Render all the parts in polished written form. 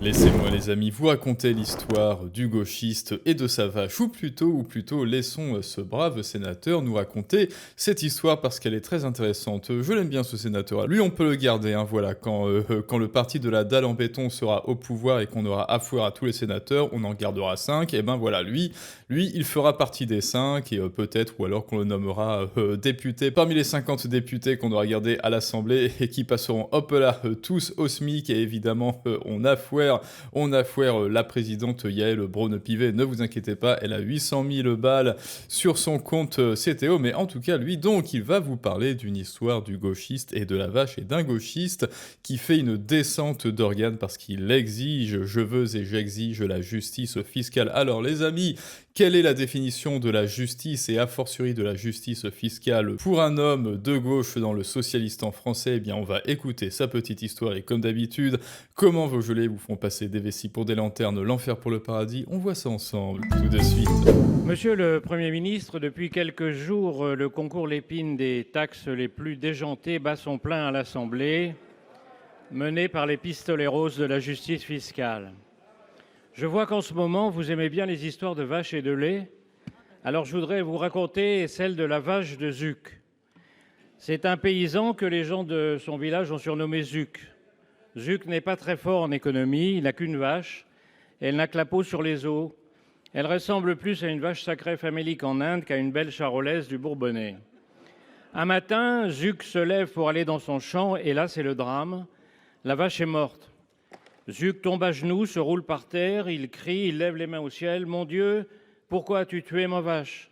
Laissez-moi les amis vous raconter l'histoire du gauchiste et de sa vache, ou plutôt laissons ce brave sénateur nous raconter cette histoire parce qu'elle est très intéressante. Je l'aime bien ce sénateur, lui on peut le garder, hein, voilà, quand le parti de la dalle en béton sera au pouvoir et qu'on aura affaire à tous les sénateurs, on en gardera 5, et ben voilà, lui il fera partie des 5 et peut-être, ou alors qu'on le nommera député parmi les 50 députés qu'on aura gardés à l'Assemblée et qui passeront hop là tous au SMIC et évidemment on affaire la présidente Yael Braun-Pivet, ne vous inquiétez pas, elle a 800 000 balles sur son compte CTO, mais en tout cas, lui, donc, il va vous parler d'une histoire du gauchiste et de la vache et d'un gauchiste qui fait une descente d'organes parce qu'il exige, je veux et j'exige la justice fiscale. Alors, les amis, quelle est la définition de la justice et a fortiori de la justice fiscale pour un homme de gauche dans le socialistan français? Eh bien, on va écouter sa petite histoire et comme d'habitude, comment vos gelées vous font passer des vessies pour des lanternes, l'enfer pour le paradis? On voit ça ensemble tout de suite. Monsieur le Premier ministre, depuis quelques jours, le concours Lépine des taxes les plus déjantées bat son plein à l'Assemblée, mené par les pistolets roses de la justice fiscale. Je vois qu'en ce moment, vous aimez bien les histoires de vaches et de lait. Alors je voudrais vous raconter celle de la vache de Zuc. C'est un paysan que les gens de son village ont surnommé Zuc. Zuc n'est pas très fort en économie, il n'a qu'une vache. Elle n'a que la peau sur les os. Elle ressemble plus à une vache sacrée famélique en Inde qu'à une belle charolaise du Bourbonnais. Un matin, Zuc se lève pour aller dans son champ et là, c'est le drame. La vache est morte. Zuc tombe à genoux, se roule par terre, il crie, il lève les mains au ciel. « Mon Dieu, pourquoi as-tu tué ma vache ?»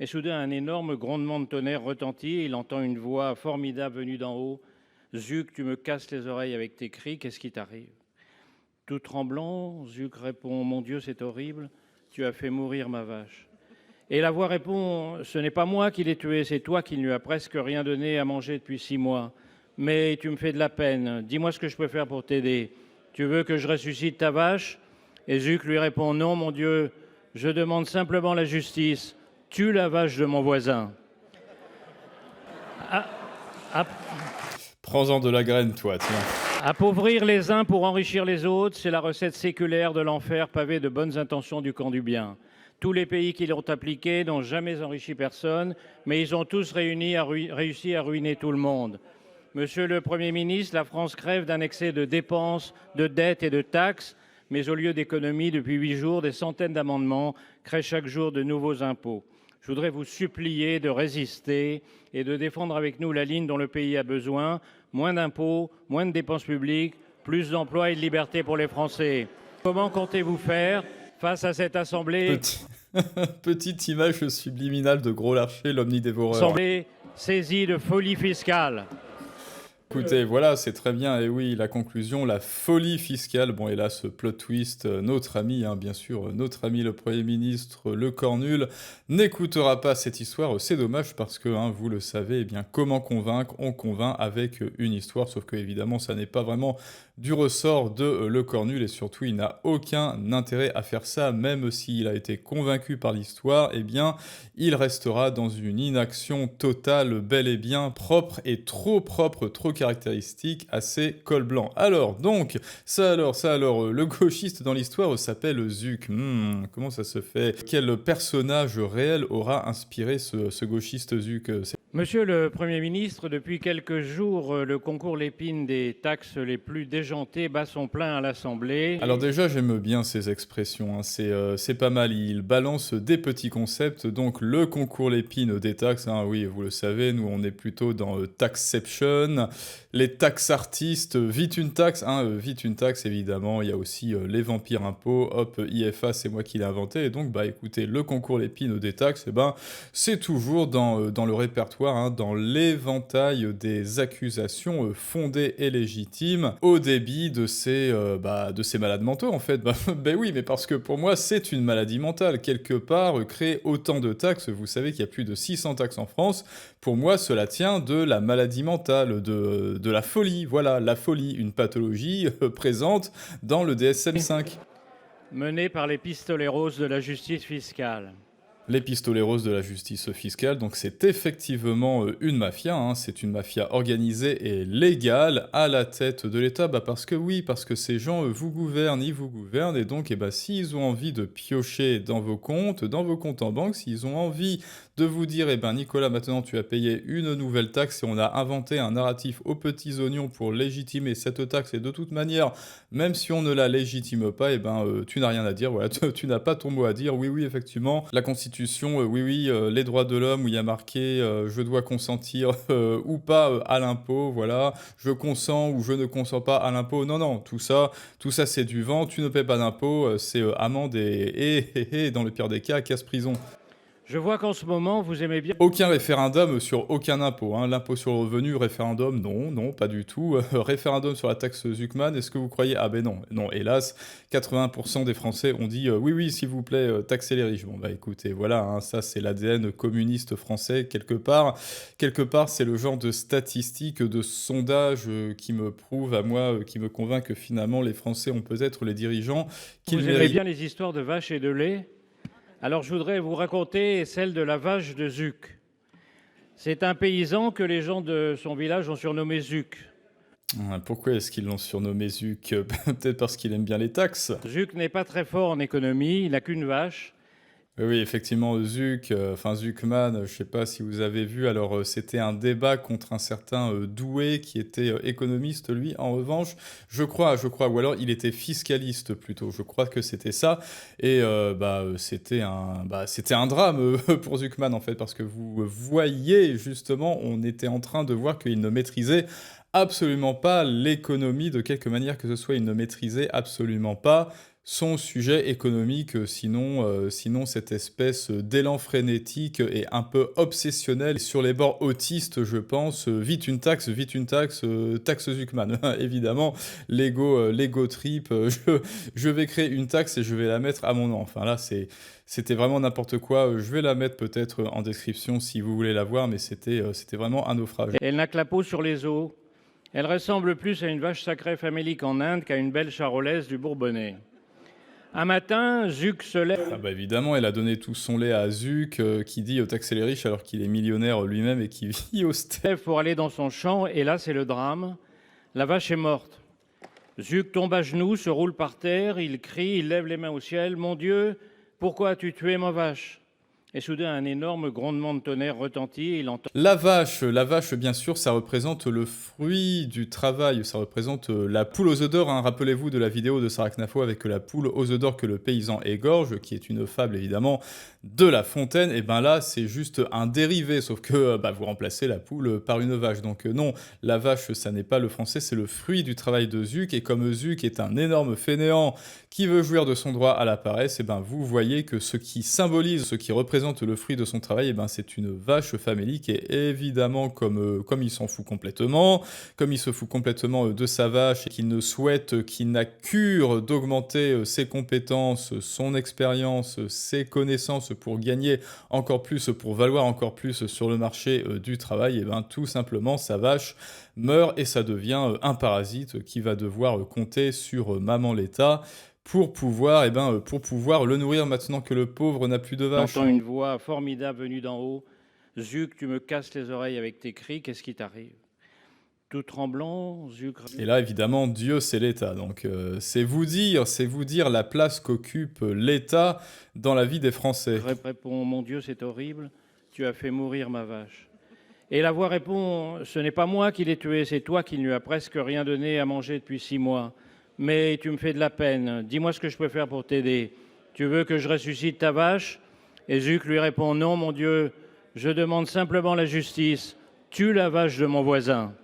Et soudain, un énorme grondement de tonnerre retentit et il entend une voix formidable venue d'en haut. « Zuc, tu me casses les oreilles avec tes cris, qu'est-ce qui t'arrive ?» Tout tremblant, Zuc répond « Mon Dieu, c'est horrible, tu as fait mourir ma vache. » Et la voix répond « Ce n'est pas moi qui l'ai tué, c'est toi qui ne lui as presque rien donné à manger depuis 6 mois. Mais tu me fais de la peine, dis-moi ce que je peux faire pour t'aider. Tu veux que je ressuscite ta vache ?» Et Zuc lui répond « Non, mon Dieu, je demande simplement la justice. Tue la vache de mon voisin. » Prends-en de la graine, toi, tiens. Appauvrir les uns pour enrichir les autres, c'est la recette séculaire de l'enfer pavée de bonnes intentions du camp du bien. Tous les pays qui l'ont appliqué n'ont jamais enrichi personne, mais ils ont tous réussi à ruiner tout le monde. Monsieur le Premier ministre, la France crève d'un excès de dépenses, de dettes et de taxes, mais au lieu d'économies, depuis 8 jours, des centaines d'amendements créent chaque jour de nouveaux impôts. Je voudrais vous supplier de résister et de défendre avec nous la ligne dont le pays a besoin. Moins d'impôts, moins de dépenses publiques, plus d'emplois et de liberté pour les Français. Comment comptez-vous faire face à cette Assemblée Petite image subliminale de Gros Larcher, l'omnidévoreur. Assemblée saisie de folie fiscale. Écoutez, voilà, c'est très bien, et oui, la conclusion, la folie fiscale, bon, et là, ce plot twist, notre ami, hein, bien sûr, notre ami le Premier ministre, le Cornul, n'écoutera pas cette histoire, c'est dommage, parce que, hein, vous le savez, eh bien, comment convaincre? On convainc avec une histoire, sauf que, évidemment, ça n'est pas vraiment du ressort de le Cornul, et surtout, il n'a aucun intérêt à faire ça, même s'il a été convaincu par l'histoire, eh bien, il restera dans une inaction totale, bel et bien propre, et trop caractéristique, assez col blanc. Alors, donc, le gauchiste dans l'histoire s'appelle Zuc. Comment ça se fait? Quel personnage réel aura inspiré ce gauchiste Zuc? Monsieur le Premier ministre, depuis quelques jours, le concours Lépine des taxes les plus déjantées bat son plein à l'Assemblée. Alors déjà, j'aime bien ces expressions, hein. C'est pas mal, il balance des petits concepts, donc le concours Lépine des taxes, hein, oui, vous le savez, nous on est plutôt dans Taxception, les taxes artistes, vite une taxe, évidemment, il y a aussi les vampires impôts, hop, IFA, c'est moi qui l'ai inventé, et donc, bah écoutez, le concours Lépine des taxes, eh ben, c'est toujours dans le répertoire, hein, dans l'éventail des accusations fondées et légitimes au débit de ces malades mentaux, en fait. Ben oui, mais parce que pour moi, c'est une maladie mentale. Quelque part, créer autant de taxes, vous savez qu'il y a plus de 600 taxes en France, pour moi, cela tient de la maladie mentale, de la folie. Voilà, la folie, une pathologie présente dans le DSM-5. Menée par les pistolets roses de la justice fiscale. Les pistoleros de la justice fiscale, donc c'est effectivement une mafia, hein, c'est une mafia organisée et légale à la tête de l'État, bah parce que oui, parce que ces gens vous gouvernent, ils vous gouvernent, et donc bah, s'ils ont envie de piocher dans vos comptes en banque, s'ils ont envie de vous dire, eh ben Nicolas, maintenant tu as payé une nouvelle taxe et on a inventé un narratif aux petits oignons pour légitimer cette taxe, et de toute manière, même si on ne la légitime pas, eh ben tu n'as rien à dire, voilà, tu n'as pas ton mot à dire, oui, oui, effectivement, la Constitution, oui, oui, les droits de l'homme, où il y a marqué je dois consentir ou pas à l'impôt, voilà, je consens ou je ne consens pas à l'impôt. Non, non, tout ça c'est du vent, tu ne paies pas d'impôt, c'est amende et dans le pire des cas, casse-prison. Je vois qu'en ce moment, vous aimez bien... Aucun référendum sur aucun impôt, hein. L'impôt sur le revenu, référendum, non, non, pas du tout. Référendum sur la taxe Zuckman, est-ce que vous croyez? Ah ben non, non, hélas, 80% des Français ont dit oui, oui, s'il vous plaît, taxez les riches. Bon, bah écoutez, voilà, hein, ça c'est l'ADN communiste français, quelque part. Quelque part, c'est le genre de statistique, de sondage qui me prouve à moi, qui me convainc que finalement les Français ont peut-être les dirigeants qu'ils Vous aimez méritent. bien les histoires de vaches et de lait? Alors je voudrais vous raconter celle de la vache de Zuc. C'est un paysan que les gens de son village ont surnommé Zuc. Pourquoi est-ce qu'ils l'ont surnommé Zuc? Peut-être parce qu'il aime bien les taxes. Zuc n'est pas très fort en économie, il n'a qu'une vache. Oui, oui, effectivement, Zuck, enfin Zuckman, je sais pas si vous avez vu, alors c'était un débat contre un certain Doué qui était économiste, lui, en revanche, ou alors il était fiscaliste plutôt, je crois que c'était ça, et c'était un drame pour Zuckman en fait, parce que vous voyez justement, on était en train de voir qu'il ne maîtrisait absolument pas l'économie de quelque manière que ce soit, il ne maîtrisait absolument pas son sujet économique, sinon cette espèce d'élan frénétique et un peu obsessionnel sur les bords autistes, je pense. Vite une taxe, taxe Zuckman. Évidemment, l'ego trip, je vais créer une taxe et je vais la mettre à mon nom. Enfin là, c'était vraiment n'importe quoi. Je vais la mettre peut-être en description si vous voulez la voir, mais c'était vraiment un naufrage. Elle n'a que la peau sur les os. Elle ressemble plus à une vache sacrée famélique en Inde qu'à une belle charolaise du Bourbonnais. Un matin, Zuc se lève. Ah bah évidemment, elle a donné tout son lait à Zuc, qui dit taxer les riches alors qu'il est millionnaire lui-même et qui vit au Lève pour aller dans son champ, et là, c'est le drame. La vache est morte. Zuc tombe à genoux, se roule par terre, il crie, il lève les mains au ciel. Mon Dieu, pourquoi as-tu tué ma vache? Et soudain, un énorme grondement de tonnerre retentit, et il entend... La vache, bien sûr, ça représente le fruit du travail, ça représente la poule aux œufs d'or, hein. Rappelez-vous de la vidéo de Sarah Knafo avec la poule aux œufs d'or que le paysan égorge, qui est une fable évidemment de La Fontaine. Et ben là, c'est juste un dérivé, sauf que vous remplacez la poule par une vache. Donc non, la vache, ça n'est pas le français, c'est le fruit du travail de Zuc. Et comme Zuc est un énorme fainéant qui veut jouir de son droit à la paresse, et ben vous voyez que ce qui symbolise, ce qui représente le fruit de son travail, et ben c'est une vache famélique. Et évidemment, comme il s'en fout complètement, comme il se fout complètement de sa vache et qu'il ne souhaite, qu'il n'a cure d'augmenter ses compétences, son expérience, ses connaissances pour gagner encore plus, pour valoir encore plus sur le marché du travail, et ben tout simplement sa vache meurt et ça devient un parasite qui va devoir compter sur maman l'État pour pouvoir le nourrir maintenant que le pauvre n'a plus de vache. J'entends une voix formidable venue d'en haut. Zuc, tu me casses les oreilles avec tes cris, qu'est-ce qui t'arrive? Tout tremblant, Zuc... Et là, évidemment, Dieu, c'est l'État. Donc, c'est vous dire la place qu'occupe l'État dans la vie des Français. Répond, mon Dieu, c'est horrible, tu as fait mourir ma vache. Et la voix répond, ce n'est pas moi qui l'ai tué, c'est toi qui ne lui as presque rien donné à manger depuis 6 mois. Mais tu me fais de la peine, dis-moi ce que je peux faire pour t'aider. Tu veux que je ressuscite ta vache? Et Zuc lui répond, non, mon Dieu, je demande simplement la justice. Tue la vache de mon voisin.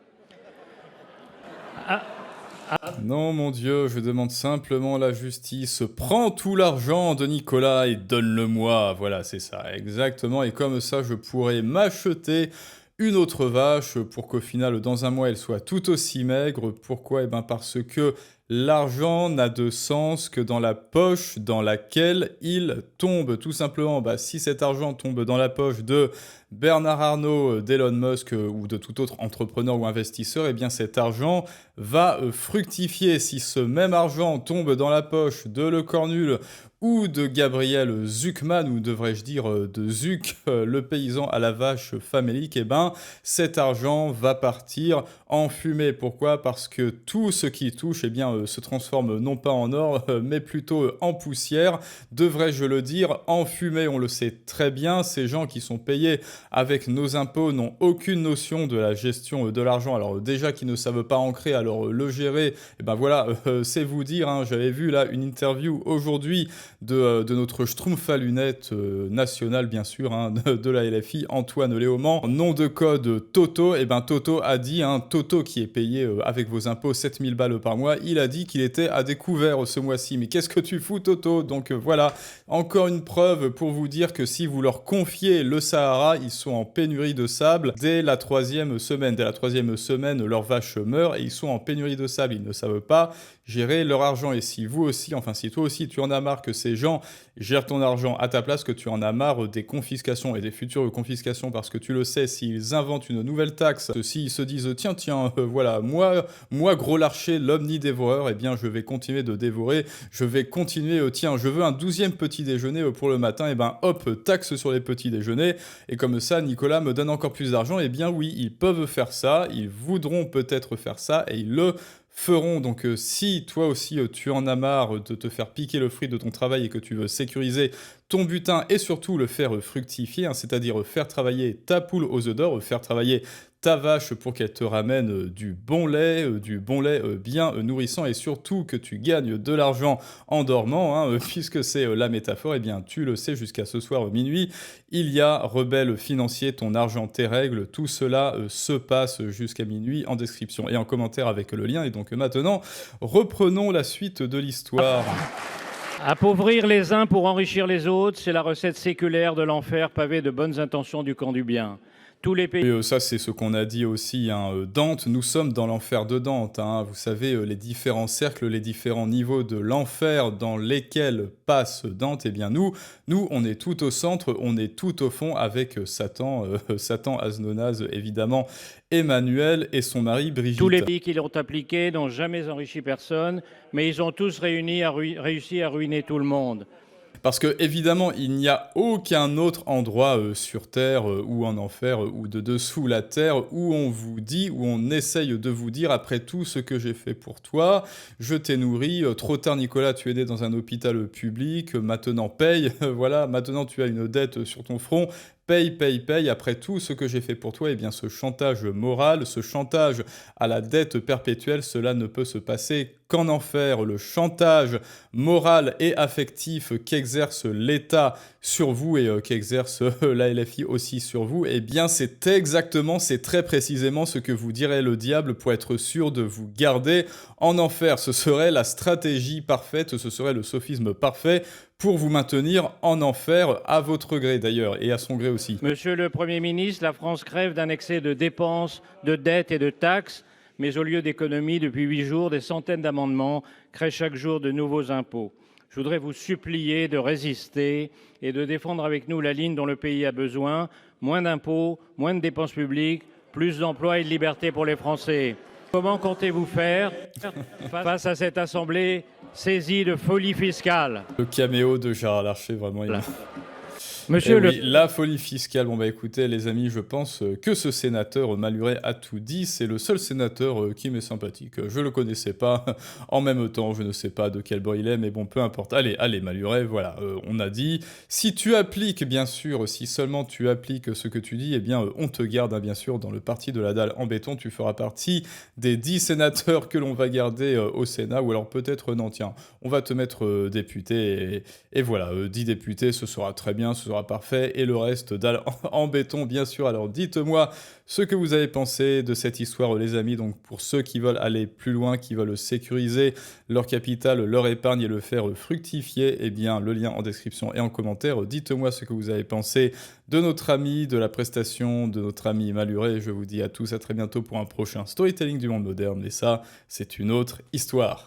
Non, mon Dieu, je demande simplement la justice. Prends tout l'argent de Nicolas et donne-le-moi. Voilà, c'est ça, exactement. Et comme ça, je pourrais m'acheter une autre vache pour qu'au final, dans un mois, elle soit tout aussi maigre. Pourquoi? Eh bien, parce que l'argent n'a de sens que dans la poche dans laquelle il tombe. Tout simplement, si cet argent tombe dans la poche de Bernard Arnault, d'Elon Musk ou de tout autre entrepreneur ou investisseur, eh bien cet argent va fructifier. Si ce même argent tombe dans la poche de Le Cornul ou de Gabriel Zuckman, ou devrais-je dire de Zuck, le paysan à la vache famélique, eh ben, cet argent va partir en fumée. Pourquoi? Parce que tout ce qui touche, eh bien, se transforme non pas en or, mais plutôt en poussière. Devrais-je le dire, en fumée? On le sait très bien, ces gens qui sont payés avec nos impôts n'ont aucune notion de la gestion de l'argent. Alors déjà qu'ils ne savent pas ancrer, alors le gérer, eh ben voilà, c'est vous dire, hein, j'avais vu là une interview aujourd'hui de notre schtroumpf à lunettes national, bien sûr, hein, de la LFI, Antoine Léaumont, nom de code Toto. Et ben Toto a dit, hein, Toto qui est payé avec vos impôts 7000 balles par mois, il a dit qu'il était à découvert ce mois-ci. Mais qu'est-ce que tu fous, Toto? Donc voilà, encore une preuve pour vous dire que si vous leur confiez le Sahara, ils sont en pénurie de sable dès la 3e semaine. Dès la 3e semaine, leurs vaches meurent et ils sont en pénurie de sable. Ils ne savent pas gérer leur argent. Et si vous aussi, enfin si toi aussi tu en as marre que ces gens gèrent ton argent à ta place, que tu en as marre des confiscations et des futures confiscations, parce que tu le sais, s'ils inventent une nouvelle taxe, s'ils se disent tiens, voilà, moi gros larcher, l'omnidévoreur, eh bien je vais continuer de dévorer, je vais continuer, tiens, je veux un 12e petit déjeuner pour le matin, et ben hop, taxe sur les petits déjeuners, et comme ça Nicolas me donne encore plus d'argent. Eh bien oui, ils peuvent faire ça, ils voudront peut-être faire ça, et ils le feront. Donc si toi aussi tu en as marre de te faire piquer le fruit de ton travail et que tu veux sécuriser ton butin et surtout le faire fructifier, hein, c'est-à-dire faire travailler ta poule aux œufs d'or, faire travailler ta vache pour qu'elle te ramène du bon lait bien nourrissant, et surtout que tu gagnes de l'argent en dormant, hein, puisque c'est la métaphore, eh bien tu le sais, jusqu'à ce soir minuit, il y a rebelle financier, ton argent, tes règles, tout cela se passe jusqu'à minuit en description et en commentaire avec le lien. Et donc maintenant, reprenons la suite de l'histoire. Appauvrir les uns pour enrichir les autres, c'est la recette séculaire de l'enfer pavé de bonnes intentions du camp du bien. Tous les pays... Et ça, c'est ce qu'on a dit aussi, hein. Dante, nous sommes dans l'enfer de Dante, hein. Vous savez, les différents cercles, les différents niveaux de l'enfer dans lesquels passe Dante. Eh bien nous, on est tout au centre, on est tout au fond avec Satan, Satan Asnonaz, évidemment, Emmanuel et son mari Brigitte. Tous les pays qui l'ont appliqué n'ont jamais enrichi personne, mais ils ont tous réussi à ruiner tout le monde. Parce que, évidemment, il n'y a aucun autre endroit sur Terre ou en enfer ou de dessous la Terre où on vous dit, où on essaye de vous dire, après tout ce que j'ai fait pour toi, je t'ai nourri, trop tard Nicolas, tu es né dans un hôpital public, maintenant paye, voilà, maintenant tu as une dette sur ton front, paye, après tout ce que j'ai fait pour toi. Eh bien ce chantage moral, ce chantage à la dette perpétuelle, cela ne peut se passer qu'en enfer. Le chantage moral et affectif qu'exerce l'État sur vous et qu'exerce la LFI aussi sur vous, eh bien c'est exactement, c'est très précisément ce que vous dirait le diable pour être sûr de vous garder en enfer. Ce serait la stratégie parfaite, ce serait le sophisme parfait pour vous maintenir en enfer, à votre gré d'ailleurs, et à son gré aussi. Monsieur le Premier ministre, la France crève d'un excès de dépenses, de dettes et de taxes, mais au lieu d'économies, depuis 8 jours, des centaines d'amendements créent chaque jour de nouveaux impôts. Je voudrais vous supplier de résister et de défendre avec nous la ligne dont le pays a besoin: moins d'impôts, moins de dépenses publiques, plus d'emplois et de liberté pour les Français. Comment comptez-vous faire face à cette assemblée saisie de folie fiscale? Le caméo de Gérard Larcher, vraiment. Monsieur oui, la folie fiscale. Bon bah écoutez les amis, je pense que ce sénateur Maluret a tout dit. C'est le seul sénateur qui m'est sympathique. Je le connaissais pas. En même temps, je ne sais pas de quel bord il est, mais bon, peu importe. Allez Maluret, voilà, on a dit. Si tu appliques, bien sûr, si seulement tu appliques ce que tu dis, eh bien on te garde, hein, bien sûr, dans le parti de la dalle en béton. Tu feras partie des 10 sénateurs que l'on va garder au Sénat, ou alors peut-être, non, tiens, on va te mettre député, et voilà, 10 députés, ce sera très bien, ce sera parfait, et le reste dalle en béton, bien sûr. Alors dites-moi ce que vous avez pensé de cette histoire, les amis. Donc pour ceux qui veulent aller plus loin, qui veulent sécuriser leur capital, leur épargne et le faire fructifier, eh bien le lien en description et en commentaire. Dites-moi ce que vous avez pensé de notre ami, de la prestation de notre ami Maluret. Je vous dis à tous à très bientôt pour un prochain storytelling du monde moderne, et ça, c'est une autre histoire.